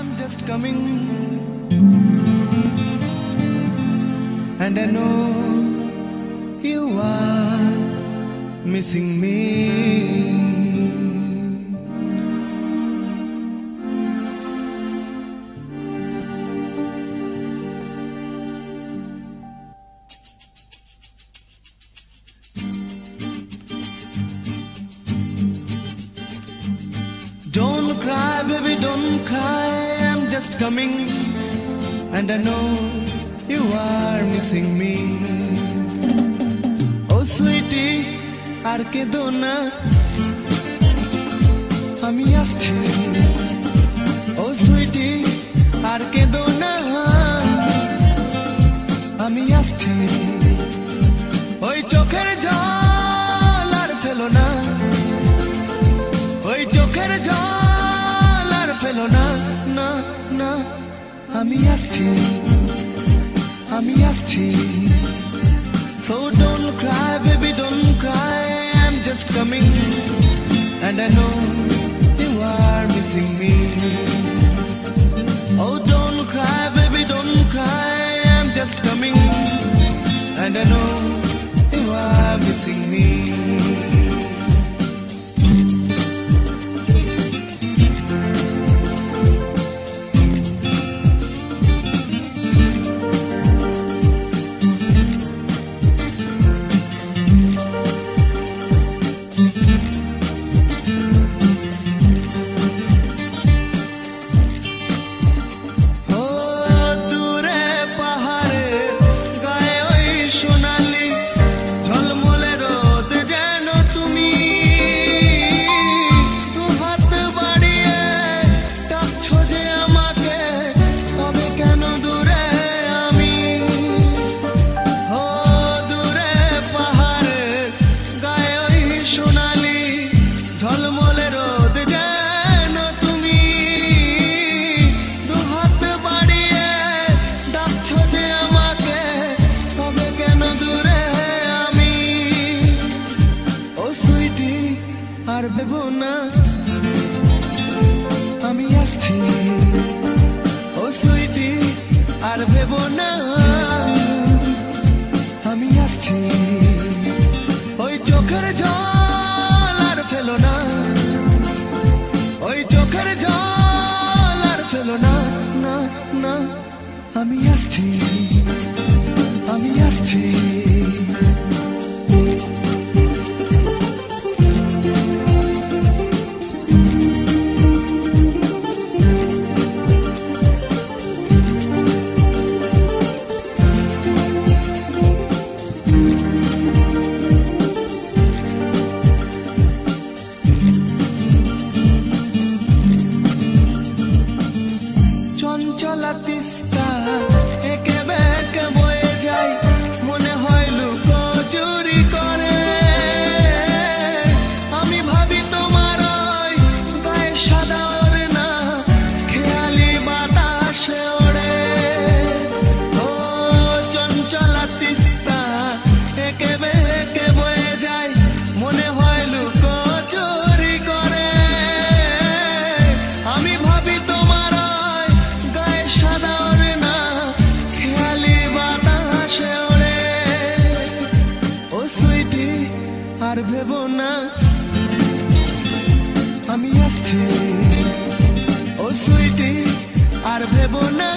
I'm just coming, and I know you are missing me. Don't cry, baby, don't cry, I'm just coming, and I know you are missing me. Oh sweetie, ar kedo na, ami aschi. Oh sweetie, ar kedo na, ami aschi. Oi chokher jal ar phelo na, oi chokher jal ar phelo na, na na, ami aschi, ami aschi. So don't cry, baby, don't cry, I'm just coming, and I know you are missing me. Oh don't cry, baby, don't cry, I'm just coming, and I know you are missing me. আর ভেবো না আমি আসছি, ও সুইটি আর ভেবো না আমি আসছি। ওই চোখের জল আর ফেলো না, ওই চোখের জল আর ফেলো না, না না, আমি আসছি, আমি আসছি। চঞ্চলা তিস্তা একে বেঁকে বয়ে যায়, মনে হয় লুকোচুরি করে। আমি ভাবি তোমার ওই গায়ে সাদা ওড়না খেয়ালি বাতাসে ওড়ে। ও চঞ্চলা তিস্তা একে বেঁকে বয়ে যায়, মনে হয় লুকোচুরি করে। আমি ভাবি তোমার আর ভেবো না আমি আসছি, ও সুইটি আর ভেবো না